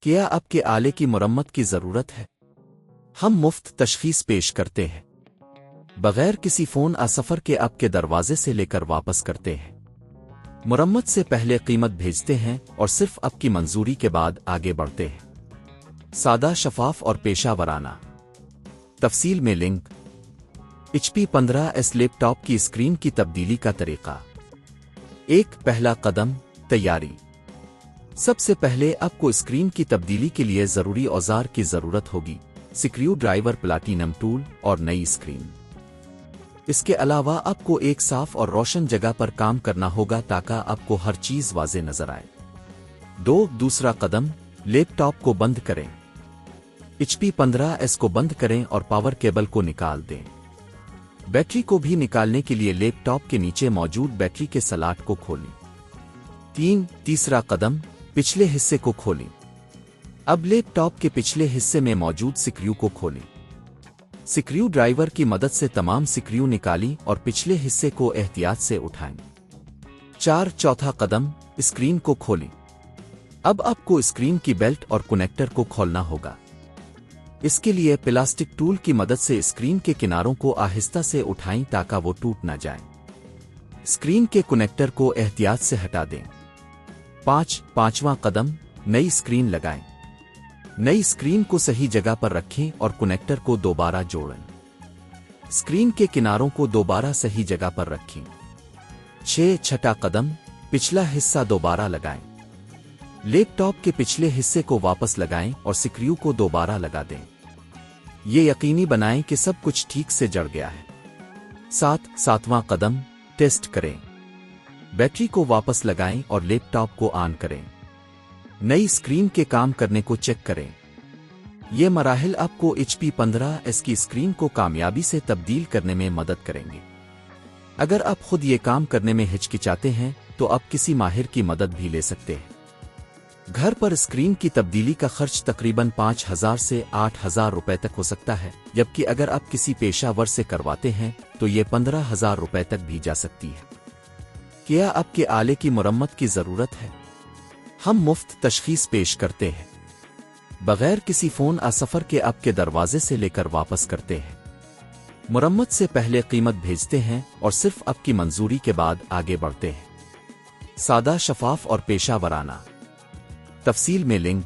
क्या आपके आले की मरम्मत की ज़रूरत है? हम मुफ्त तशख़ीस पेश करते हैं, बगैर किसी फ़ोन सफ़र के आपके दरवाजे से लेकर वापस करते हैं। मरम्मत से पहले कीमत भेजते हैं और सिर्फ आपकी मंजूरी के बाद आगे बढ़ते हैं। सादा, शफाफ और पेशा वराना। तफसील में लिंक। HP 15S लैपटॉप की स्क्रीन की तब्दीली का तरीका। पहला कदम, तैयारी। सबसे पहले आपको स्क्रीन की तब्दीली के लिए ज़रूरी औजार की ज़रूरत होगी: स्क्रू ड्राइवर, प्लाटिनम टूल और नई स्क्रीन। इसके अलावा आपको एक साफ और रोशन जगह पर काम करना होगा ताकि आपको हर चीज़ वाज़े नजर आए। दूसरा कदम, लैपटॉप को बंद करें। HP 15S को बंद करें और पावर केबल को निकाल दें। बैटरी को भी निकालने के लिए लैपटॉप के नीचे मौजूद बैटरी के स्लॉट को खोलें। तीसरा कदम, पिछले हिस्से को खोलें। अब लैपटॉप के पिछले हिस्से में मौजूद स्क्रू को खोलें। स्क्रू ड्राइवर की मदद से तमाम स्क्रू निकाली और पिछले हिस्से को एहतियात से उठाएं। चौथा कदम, स्क्रीन को खोलें। अब आपको स्क्रीन की बेल्ट और कनेक्टर को खोलना होगा। इसके लिए प्लास्टिक टूल की मदद से स्क्रीन के किनारों को आहिस्ता से उठाएं ताकि वो टूट न जाए। स्क्रीन के कनेक्टर को एहतियात से हटा दें। पांचवां कदम, नई स्क्रीन लगाएं। नई स्क्रीन को सही जगह पर रखें और कनेक्टर को दोबारा जोड़ें। स्क्रीन के किनारों को दोबारा सही जगह पर रखें। छठा कदम, पिछला हिस्सा दोबारा लगाएं। लैपटॉप के पिछले हिस्से को वापस लगाएं और स्क्रू को दोबारा लगा दें। ये यकीनी बनाएं कि सब कुछ ठीक से जड़ गया है। सातवां कदम, टेस्ट करें। बैटरी को वापस लगाएं और लैपटॉप को ऑन करें। नई स्क्रीन के काम करने को चेक करें। ये मराहिल आपको HP 15S की स्क्रीन को कामयाबी से तब्दील करने में मदद करेंगे। अगर आप खुद ये काम करने में हिचकिचाते हैं तो आप किसी माहिर की मदद भी ले सकते हैं। घर पर स्क्रीन की तब्दीली का खर्च तकरीबन 5,000 से 8,000 रुपए तक हो सकता है, जबकि अगर आप किसी पेशावर से करवाते हैं तो ये 15,000 रुपए तक भी जा सकती है। क्या आपके आले की मरम्मत की ज़रूरत है? हम मुफ्त तशख़ीस पेश करते हैं, बगैर किसी फ़ोन सफ़र के आपके दरवाजे से लेकर वापस करते हैं। मरम्मत से पहले कीमत भेजते हैं और सिर्फ आपकी मंजूरी के बाद आगे बढ़ते हैं। सादा, शफाफ और पेशा वराना। तफसील में लिंक।